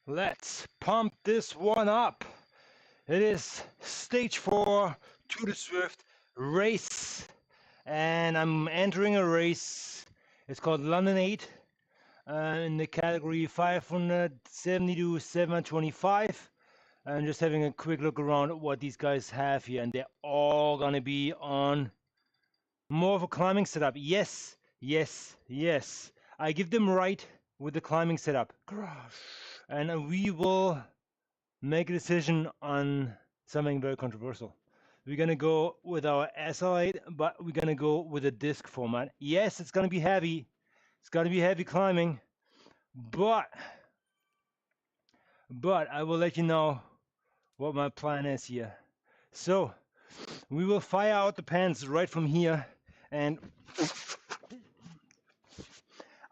Let's pump this one up. It is stage 4 to the Zwift race, and I'm entering a race. It's called London 8 in the category 570 to 725. I'm just having a quick look around at what these guys have here, and they're all gonna be on more of a climbing setup. Yes, yes, yes. I give them right with the climbing setup. And we will make a decision on something very controversial. We're gonna go with our SL8, but we're gonna go with a disc format. Yes, it's gonna be heavy. It's gonna be heavy climbing, but I will let you know what my plan is here. So we will fire out the pants right from here, and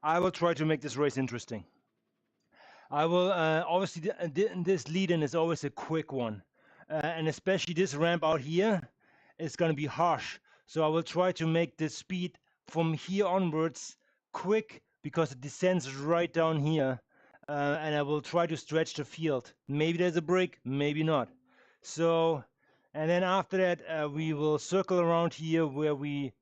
I will try to make this race interesting. I will obviously this lead-in is always a quick one, and especially this ramp out here is going to be harsh. So I will try to make the speed from here onwards quick because it descends right down here, and I will try to stretch the field. Maybe there's a break, maybe not. So, and then after that we will circle around here where we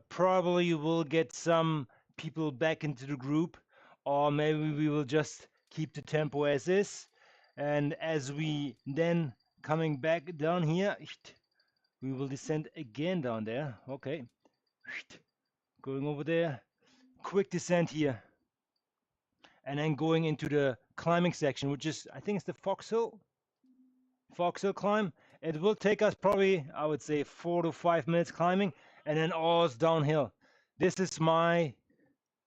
probably will get some people back into the group, or maybe we will just keep the tempo as is, and as we then coming back down here, we will descend again down there. Okay, going over there, quick descent here, and then going into the climbing section, which is, I think it's the Foxhill climb. It will take us probably, I would say, 4 to 5 minutes climbing, and then all is downhill. This is my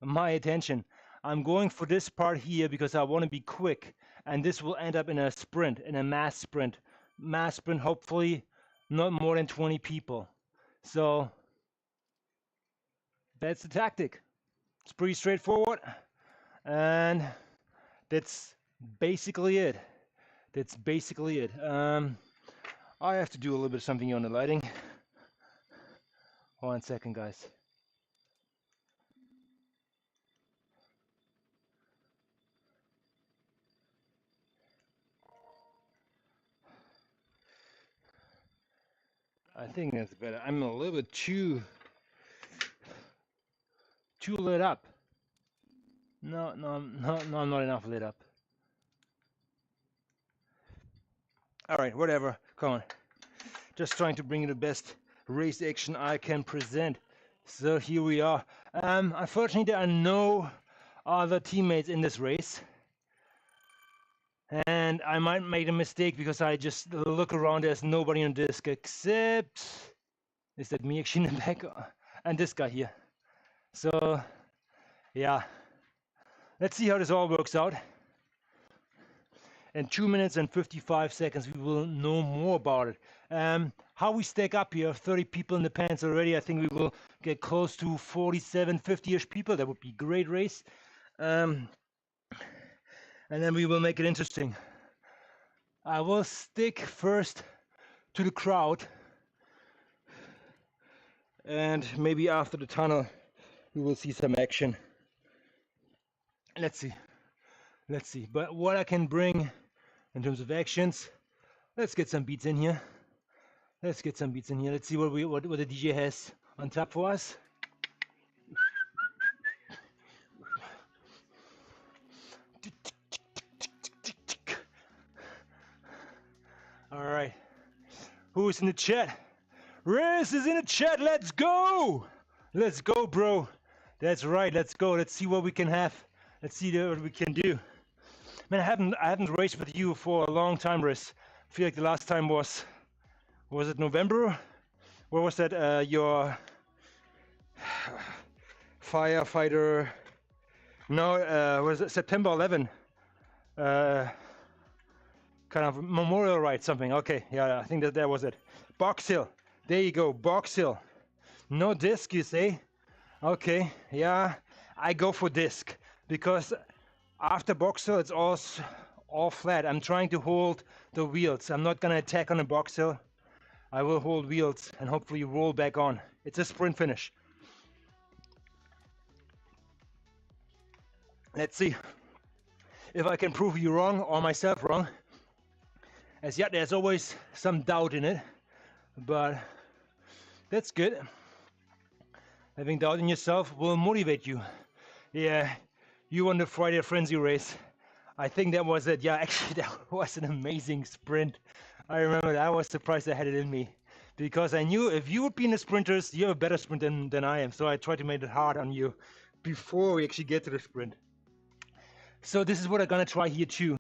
attention. I'm going for this part here because I want to be quick, and this will end up in a sprint, in a mass sprint. Mass sprint, hopefully not more than 20 people. So that's the tactic. It's pretty straightforward, and that's basically it. I have to do a little bit of something on the lighting. 1 second, guys. I think that's better. I'm a little bit too lit up. No, I'm not enough lit up. All right, whatever. Come on. Just trying to bring you the best race action I can present. So here we are. Unfortunately, there are no other teammates in this race. And I might make a mistake because I just look around, there's nobody on disc except, is that me actually in the back? And this guy here. So, yeah. Let's see how this all works out. In 2 minutes and 55 seconds, we will know more about it. How we stack up here, 30 people in the pants already. I think we will get close to 47, 50-ish people. That would be a great race. And then we will make it interesting. I will stick first to the crowd, and maybe after the tunnel we will see some action. Let's see. But what I can bring in terms of actions, let's get some beats in here. Let's see what the DJ has on tap for us. All right, who's in the chat? Riz is in the chat. Let's go, bro. That's right. Let's go. Let's see what we can have. Let's see what we can do. Man, I haven't raced with you for a long time, Riz. I feel like the last time was it November? Where was that? Your firefighter? No, was it September 11? Kind of memorial ride, something. Okay, yeah, I think that was it. Box Hill. There you go, Box Hill. No disc, you say? Okay, yeah, I go for disc because after Box Hill it's all flat. I'm trying to hold the wheels. I'm not gonna attack on the Box Hill. I will hold wheels and hopefully roll back on. It's a sprint finish. Let's see. if I can prove you wrong or myself wrong. As yet, there's always some doubt in it, but that's good. Having doubt in yourself will motivate you. Yeah, you won the Friday Frenzy race. I think that was it. Yeah, actually, that was an amazing sprint. I remember that. I was surprised I had it in me, because I knew if you would be in the sprinters, you're a better sprinter than I am. So I tried to make it hard on you before we actually get to the sprint. So this is what I'm gonna try here too.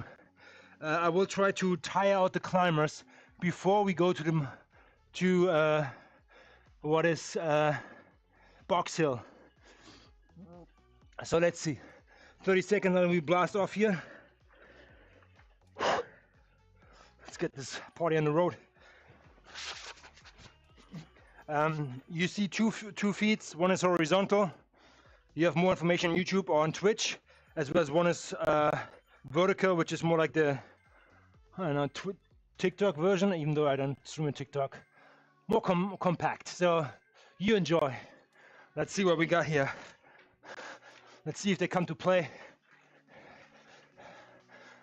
I will try to tire out the climbers before we go to what is Box Hill. So let's see. 30 seconds and we blast off here. Let's get this party on the road. You see two feeds. One is horizontal. You have more information on YouTube or on Twitch, as well as one is vertical, which is more like the TikTok version, even though I don't stream on TikTok. More compact. So you enjoy. Let's see what we got here. Let's see if they come to play.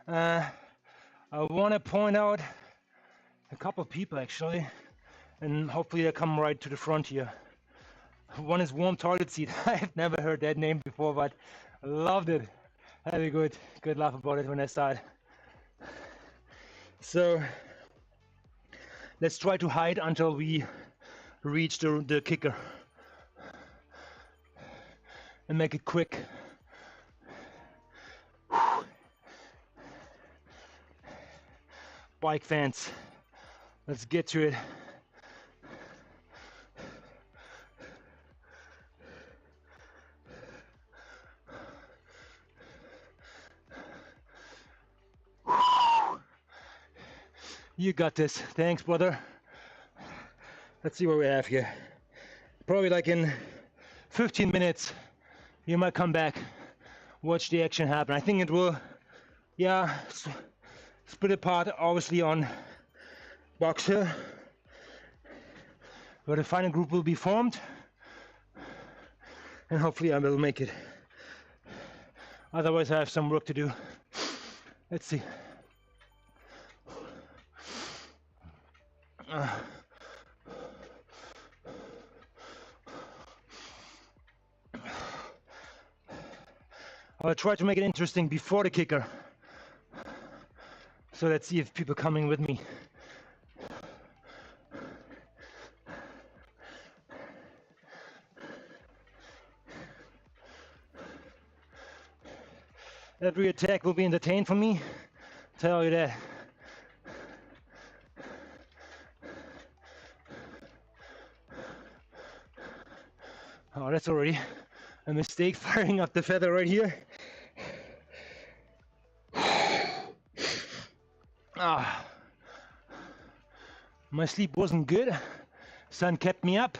I want to point out a couple of people actually, and hopefully they come right to the front here. One is Warm Toilet Seat. I've never heard that name before, but I loved it. Had a good laugh about it when I saw it. So let's try to hide until we reach the kicker and make it quick. Bike fans, let's get to it. You got this. Thanks, brother. Let's see what we have here. Probably like in 15 minutes, you might come back, watch the action happen. I think it will, yeah, split apart obviously on Box Hill, but the final group will be formed, and hopefully I will make it. Otherwise I have some work to do. Let's see. I'll try to make it interesting before the kicker. So let's see if people are coming with me. Every attack will be entertained for me, tell you that. Oh, that's already a mistake, firing up the feather right here. My sleep wasn't good, sun kept me up,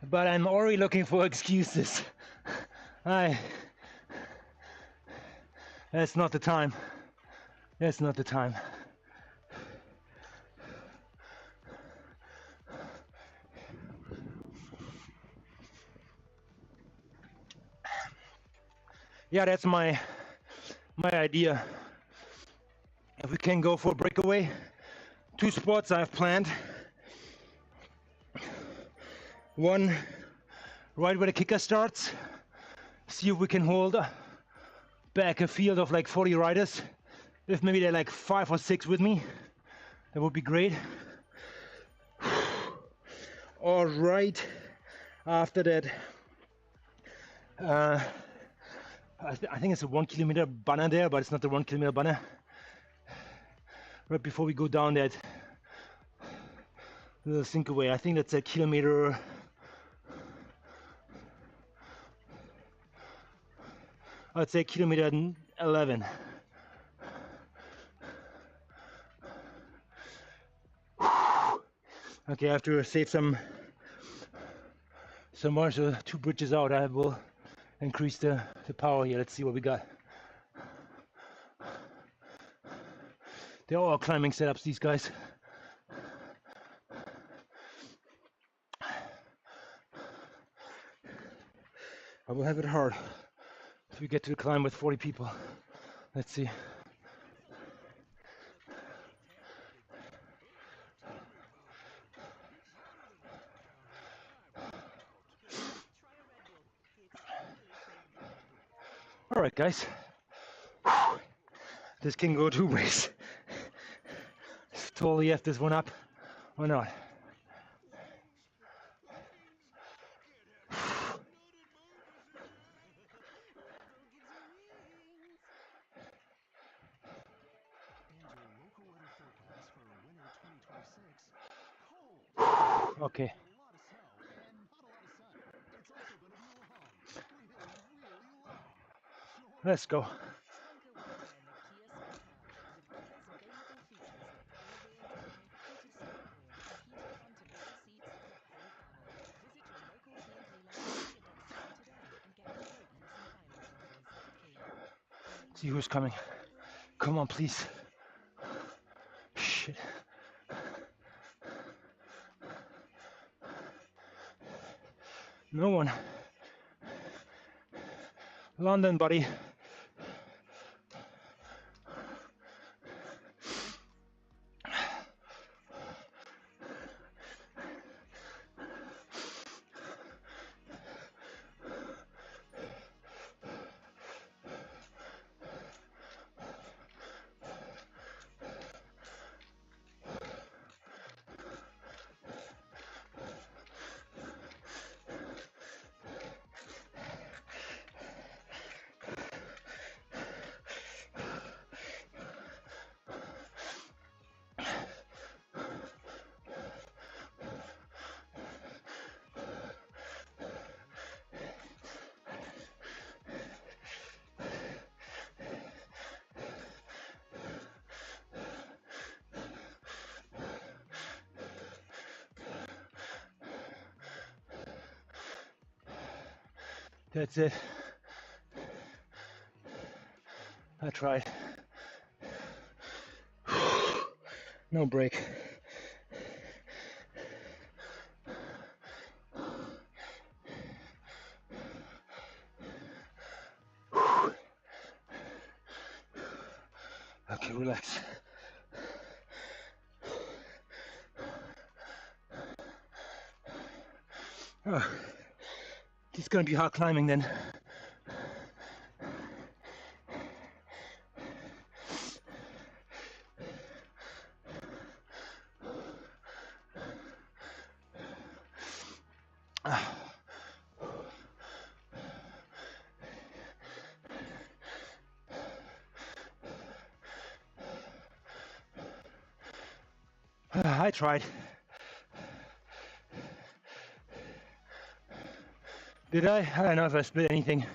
but I'm already looking for excuses. That's not the time. That's not the time. Yeah, that's my idea. If we can go for a breakaway, 2 spots I've planned. One right where the kicker starts. See if we can hold back a field of like 40 riders. If maybe they're like 5 or 6 with me, that would be great. All right, after that, I think it's a 1 kilometer banner there, but it's not the 1 kilometer banner. Right before we go down that little sinkaway, I think that's a kilometer. I'd say kilometer 11. Okay, I have to save some more, so 2 bridges out. I will increase the power here. Let's see what we got. They're all climbing setups, these guys. I will have it hard if we get to the climb with 40 people. Let's see. All right, guys. This can go two ways. Totally F this one up or not. Okay. Let's go. See who's coming. Come on, please. Shit. No one. London, buddy. That's it. I tried. No break. Okay, relax. Oh, it's gonna be hard climbing then. I tried. Did I? I don't know if I split anything.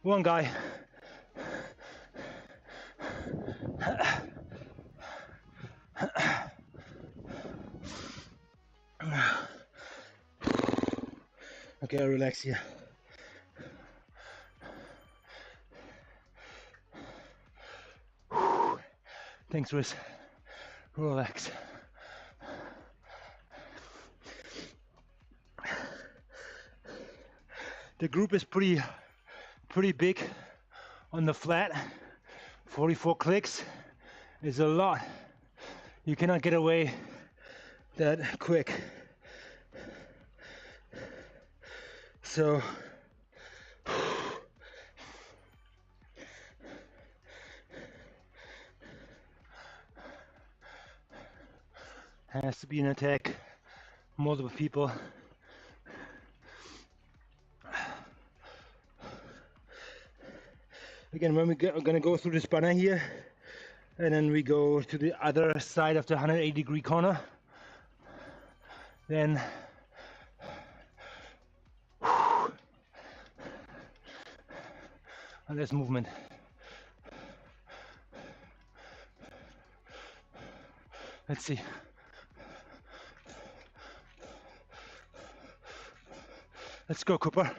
One guy. Okay, I'll relax here. Thanks, Riz. Relax. The group is pretty big on the flat. 44 clicks is a lot. You cannot get away that quick. So has to be an attack, multiple people. Again, when we're gonna go through this banner here, and then we go to the other side of the 180-degree corner, then and there's movement. Let's see. Let's go, Cooper.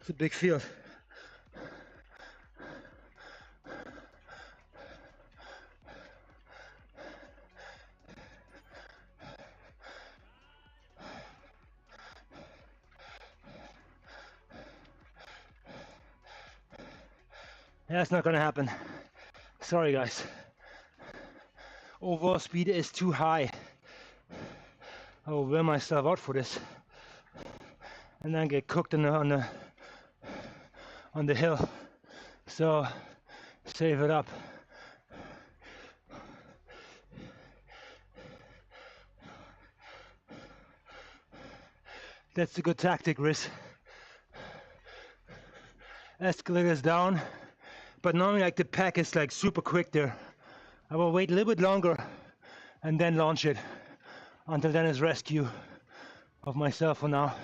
It's a big field. That's not gonna happen. Sorry guys. Overall speed is too high. I will wear myself out for this. And then get cooked on the hill. So save it up. That's a good tactic, Riz. Escalators down, but normally like the pack is like super quick there. I will wait a little bit longer and then launch it. Until then is rescue of myself for now.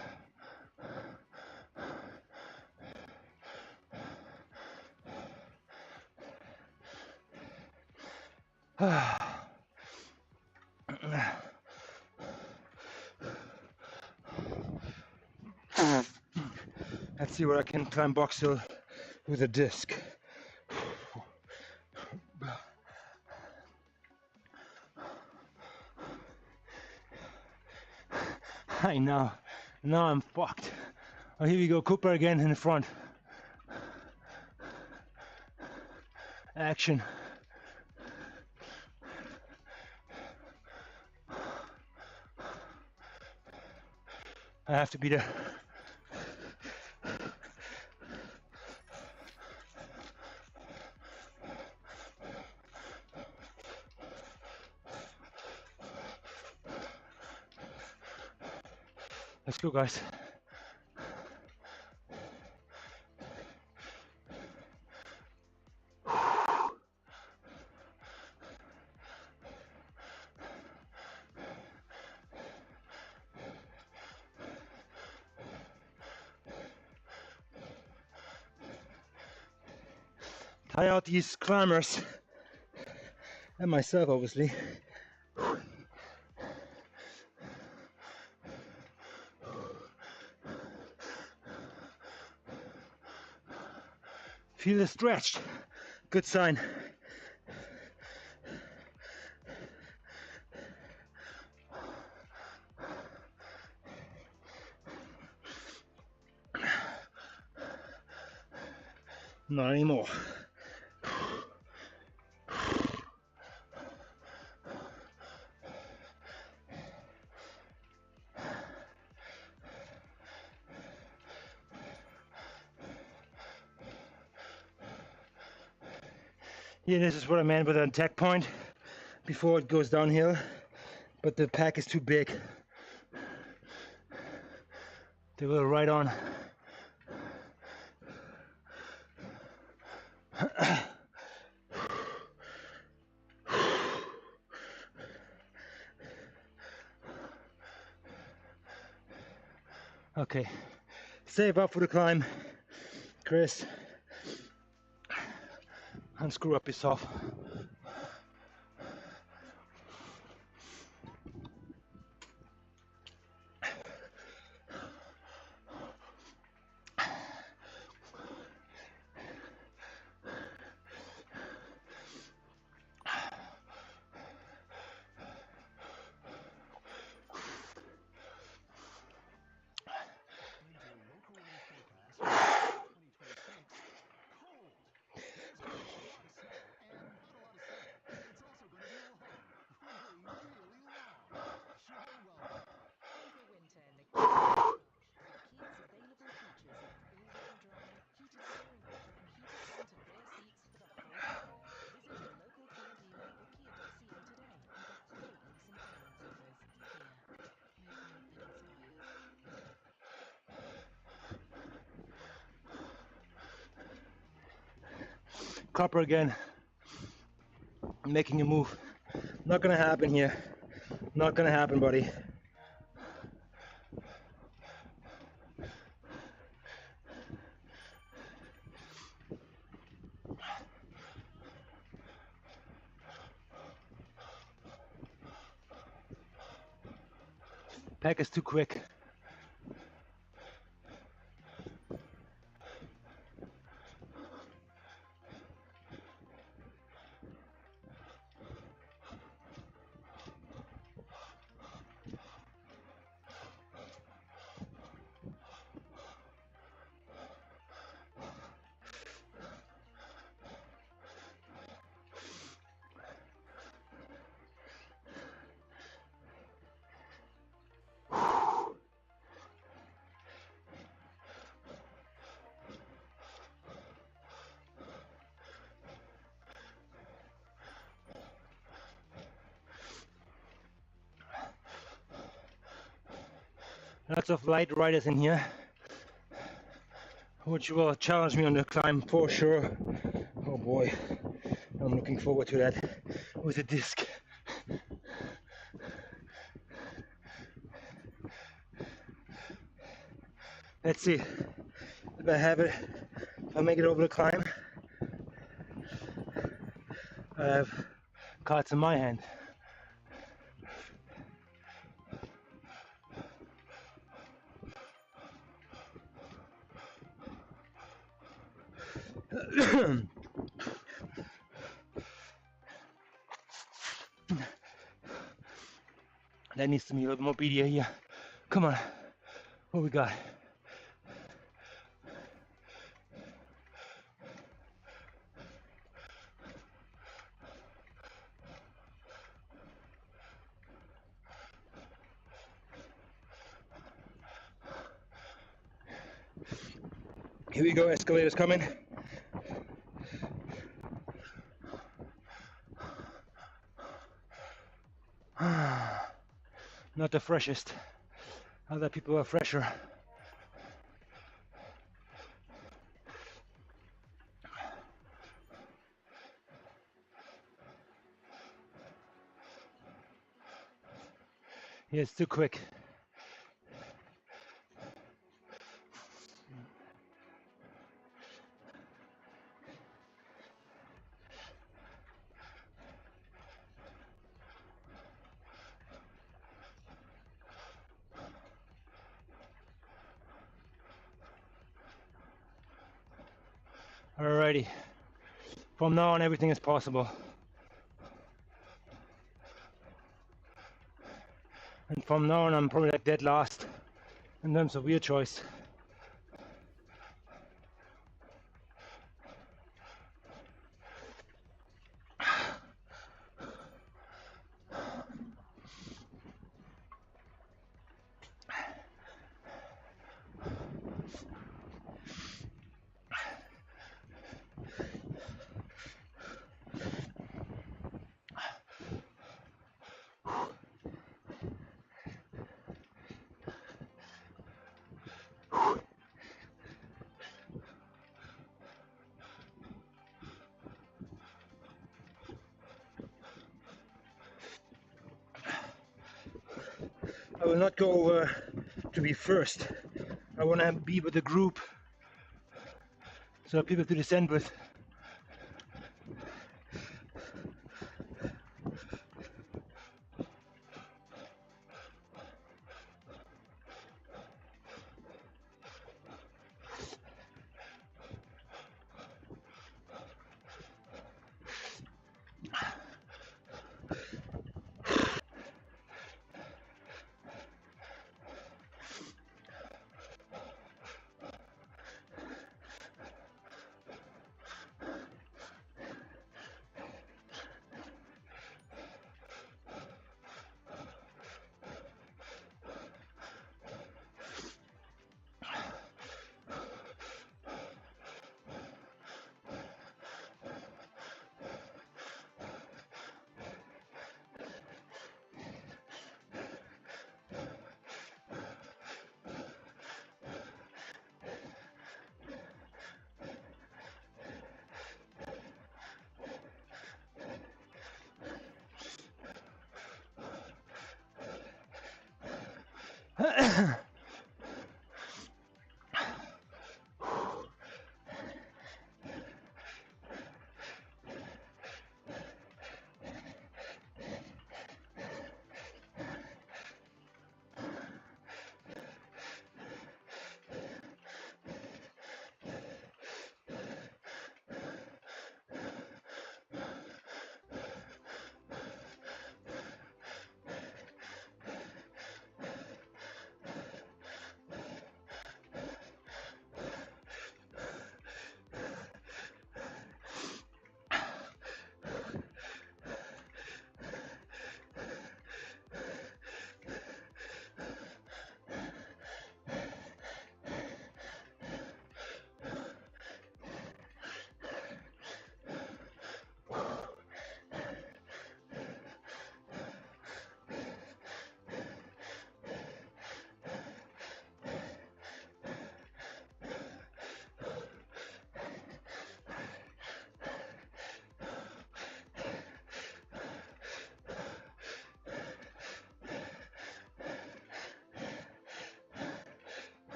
Let's see where I can climb Box Hill with a disc. I know. Now I'm fucked. Oh, here we go. Cooper again in the front. Action. I have to be there. Let's go, guys. Tie out these climbers and myself, obviously. Feel it stretched. Good sign. Not anymore. Yeah, this is what I meant with an attack point before it goes downhill, but the pack is too big. They will right on. Okay, save up for the climb, Chris. Unscrew up yourself. Copper again, making a move. Not gonna happen here. Not gonna happen, buddy. Pack is too quick. Lots of light riders in here, which will challenge me on the climb for sure. Oh boy, I'm looking forward to that with a disc. Let's see if I have it, if I make it over the climb. I have cards in my hand. That needs to be a little more beatier here. Come on, what we got? Here we go, escalators coming. Not the freshest. Other people are fresher. Yeah, it's too quick. Alrighty. From now on, everything is possible. And from now on, I'm probably like dead last in terms of wheel choice. I will not go to be first. I want to be with the group, so people to descend with.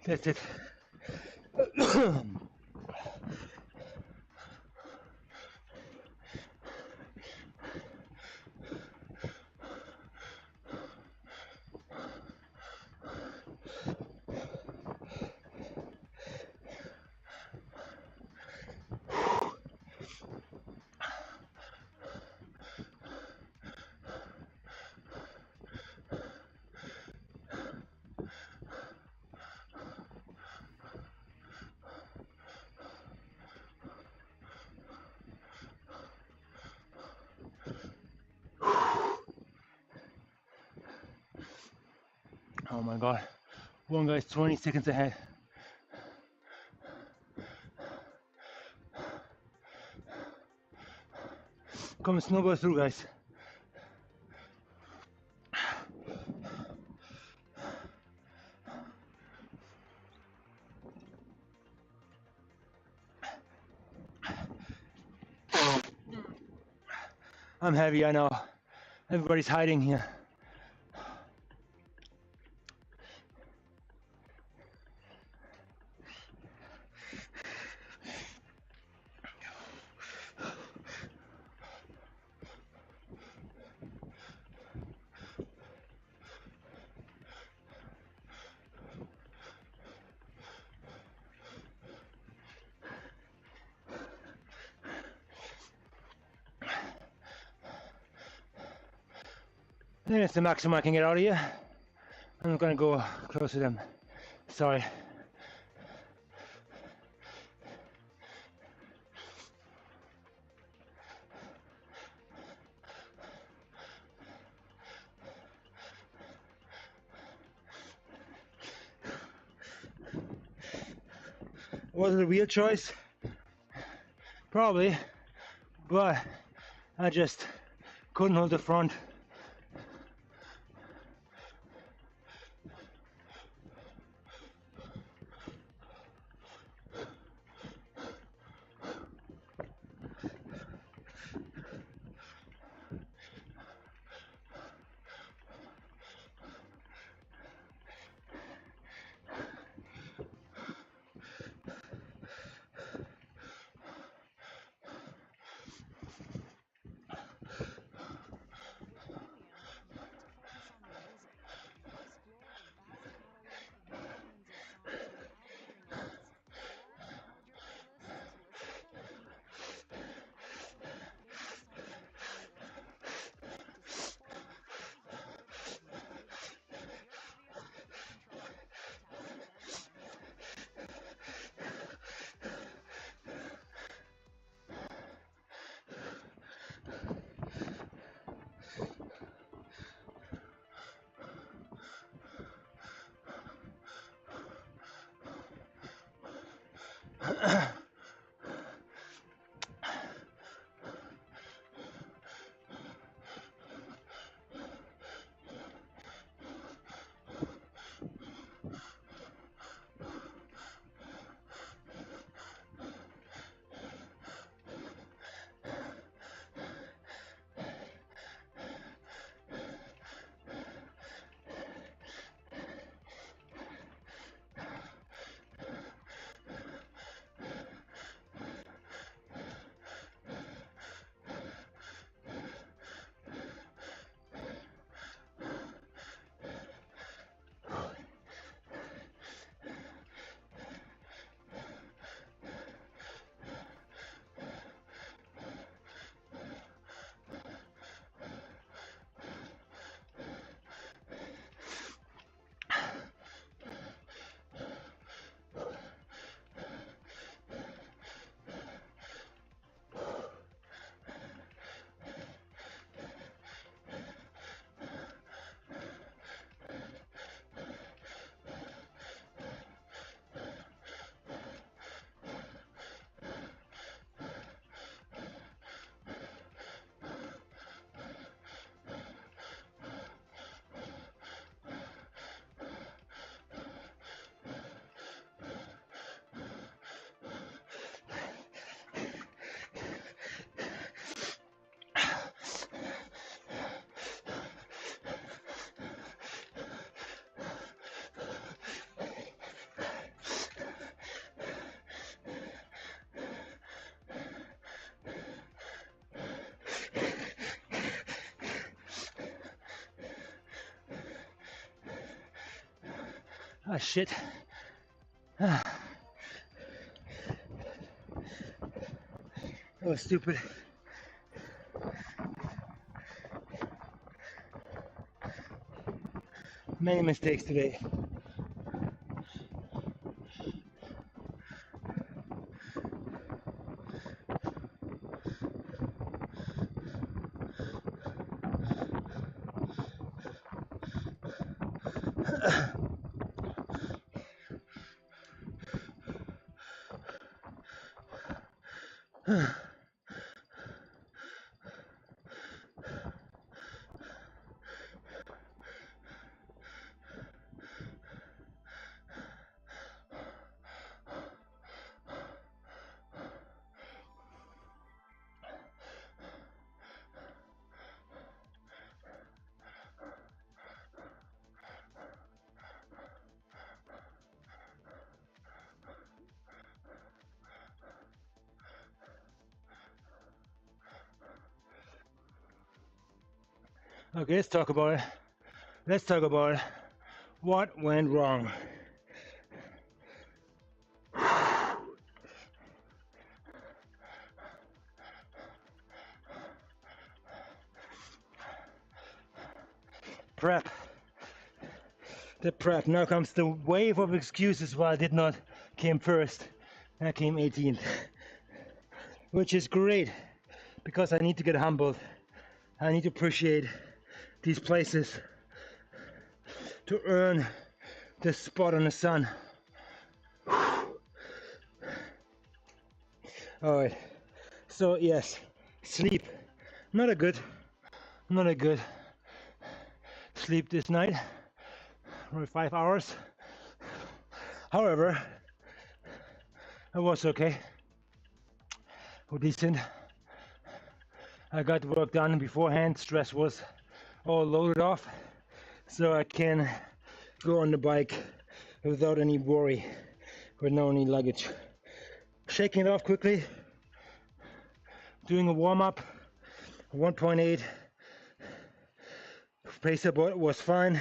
That's it. Oh my god. One guy's 20 seconds ahead. Come and snowboard through, guys. I'm heavy, I know. Everybody's hiding here. I think that's the maximum I can get out of here. I'm not gonna go close to them. Sorry. Was it a real choice? Probably, but I just couldn't hold the front. Ah, shit. Ah. That was stupid. Many mistakes today. Okay, let's talk about it. Let's talk about what went wrong. Prep. The prep. Now comes the wave of excuses why I did not came first. I came 18th, which is great because I need to get humbled. I need to appreciate these places to earn this spot on the sun. All right. So yes, sleep. Not a good sleep this night. Only 5 hours. However, it was okay. Decent. I got the work done beforehand. Stress was all loaded off, so I can go on the bike without any worry, with no any luggage. Shaking it off quickly, doing a warm-up, 1.8 pacer was fine.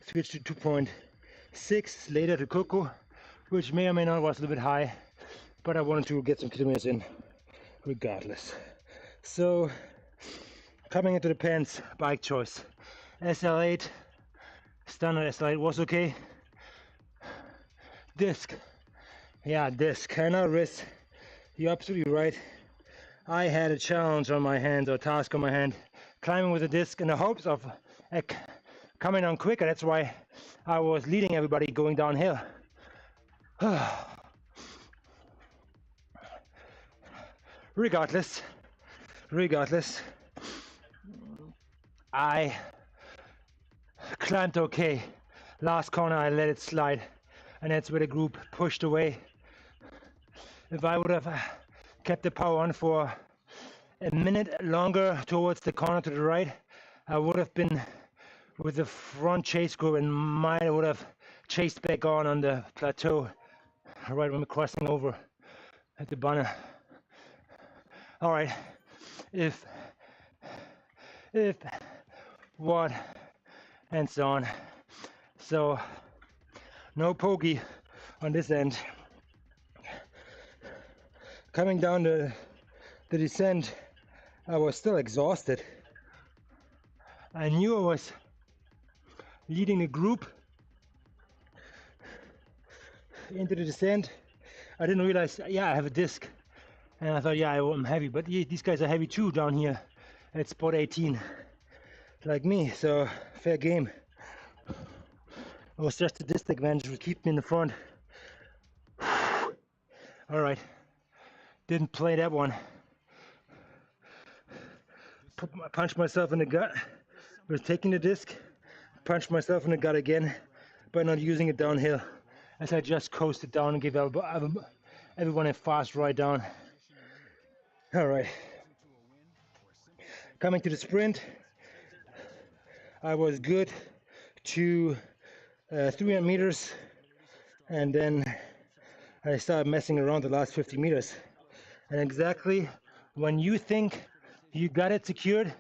Switched to 2.6 later to Coco, which may or may not was a little bit high, but I wanted to get some kilometers in regardless. So coming into the pants, bike choice, SL8, standard SL8 was okay. Disc, yeah, disc, and not wrist. You're absolutely right. I had a challenge on my hand, or a task on my hand, climbing with a disc in the hopes of coming on quicker. That's why I was leading everybody going downhill. Regardless, I climbed okay. Last corner I let it slide, and that's where the group pushed away. If I would have kept the power on for a minute longer towards the corner to the right, I would have been with the front chase group and mine would have chased back on the plateau right when we're crossing over at the banner. All right, if, what, and so on. So no pokey on this end. Coming down the descent, I was still exhausted. I knew I was leading a group into the descent. I didn't realize, yeah, I have a disc. And I thought, yeah, I'm heavy, but these guys are heavy too down here at spot 18, like me, so fair game. It was just a disc advantage to keep me in the front. All right, didn't play that one. Punched myself in the gut, was taking the disc, punched myself in the gut again, by not using it downhill, as I just coasted down and gave everyone a fast ride down. All right, coming to the sprint, I was good to 300 meters, and then I started messing around the last 50 meters. And exactly when you think you got it secured,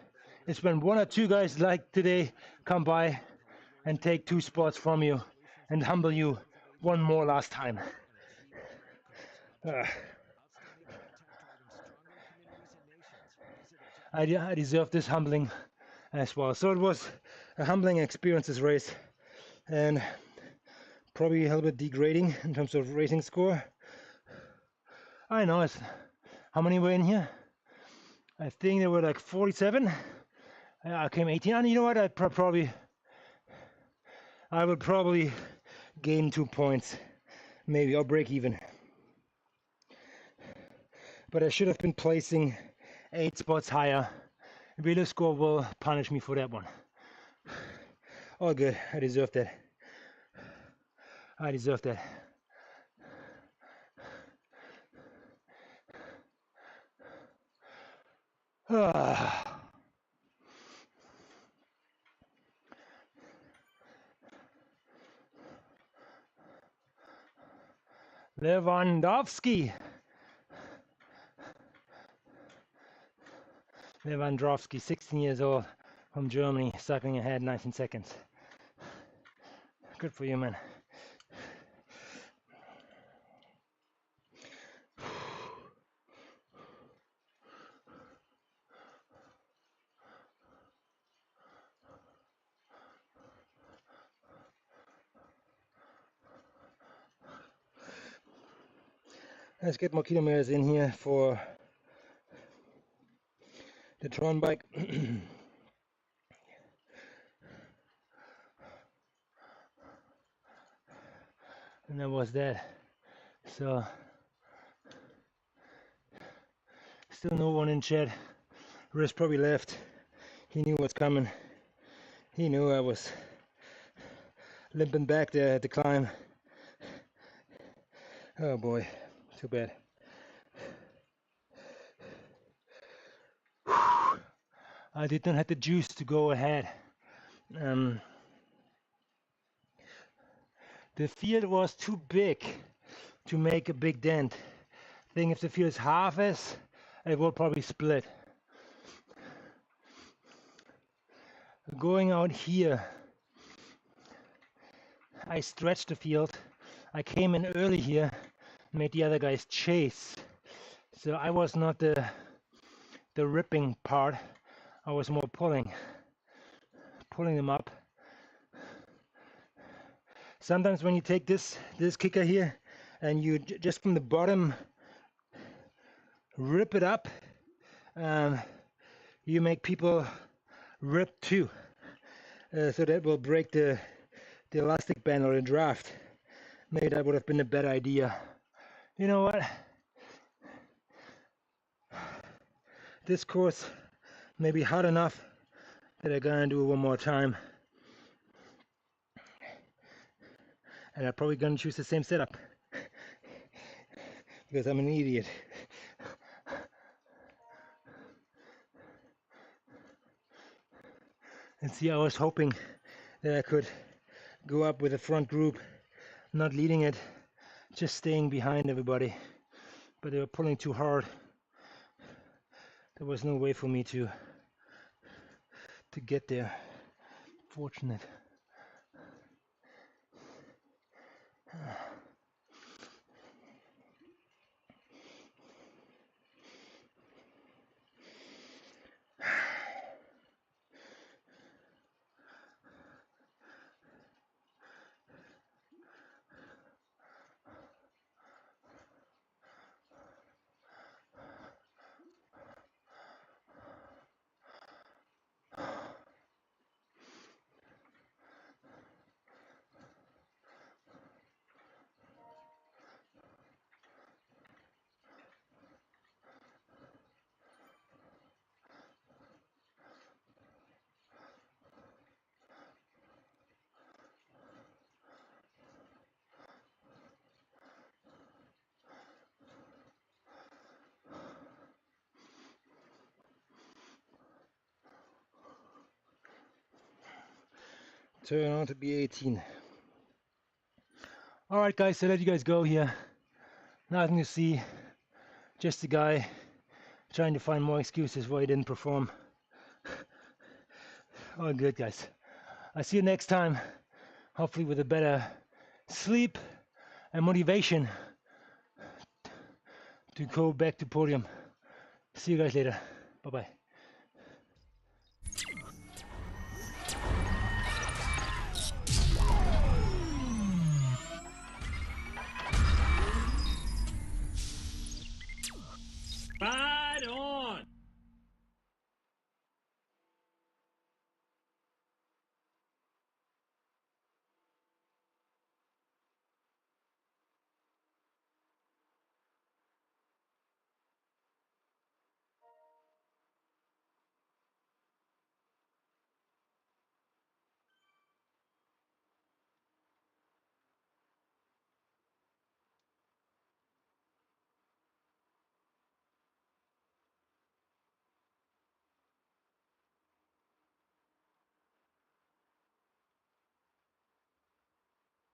it's when one or two guys like today come by and take 2 spots from you and humble you one more last time. I deserve this humbling as well. So it was a humbling experience, this race, and probably a little bit degrading in terms of racing score. I know it's, how many were in here? I think there were like 47. I came 18. And you know what? I would probably gain 2 points, maybe, or break even. But I should have been placing 8 spots higher. Velo score will punish me for that one. All good. I deserve that. I deserve that. Lewandowski, 16 years old. from Germany, cycling ahead 19 seconds. Good for you, man. Let's get more kilometers in here for the Tron bike. And that was that. So still no one in chat. Riz probably left. He knew what's coming. He knew I was limping back there at the climb. Oh boy, too bad. I did not have the juice to go ahead. The field was too big to make a big dent. I think if the field is half as, it will probably split. Going out here, I stretched the field. I came in early here, made the other guys chase. So I was not the ripping part. I was more pulling them up. Sometimes when you take this kicker here and you just from the bottom rip it up, you make people rip too. So that will break the elastic band or the draft. Maybe that would have been a better idea. You know what? This course may be hard enough that I'm gonna do it one more time. And I'm probably gonna choose the same setup because I'm an idiot. And see, I was hoping that I could go up with the front group, not leading it, just staying behind everybody. But they were pulling too hard. There was no way for me to get there. Fortunate. Turn out to be 18. All right, guys, so let you guys go here. Nothing to see. Just a guy trying to find more excuses why he didn't perform. All good, guys. I'll see you next time. Hopefully with a better sleep and motivation to go back to podium. See you guys later. Bye-bye.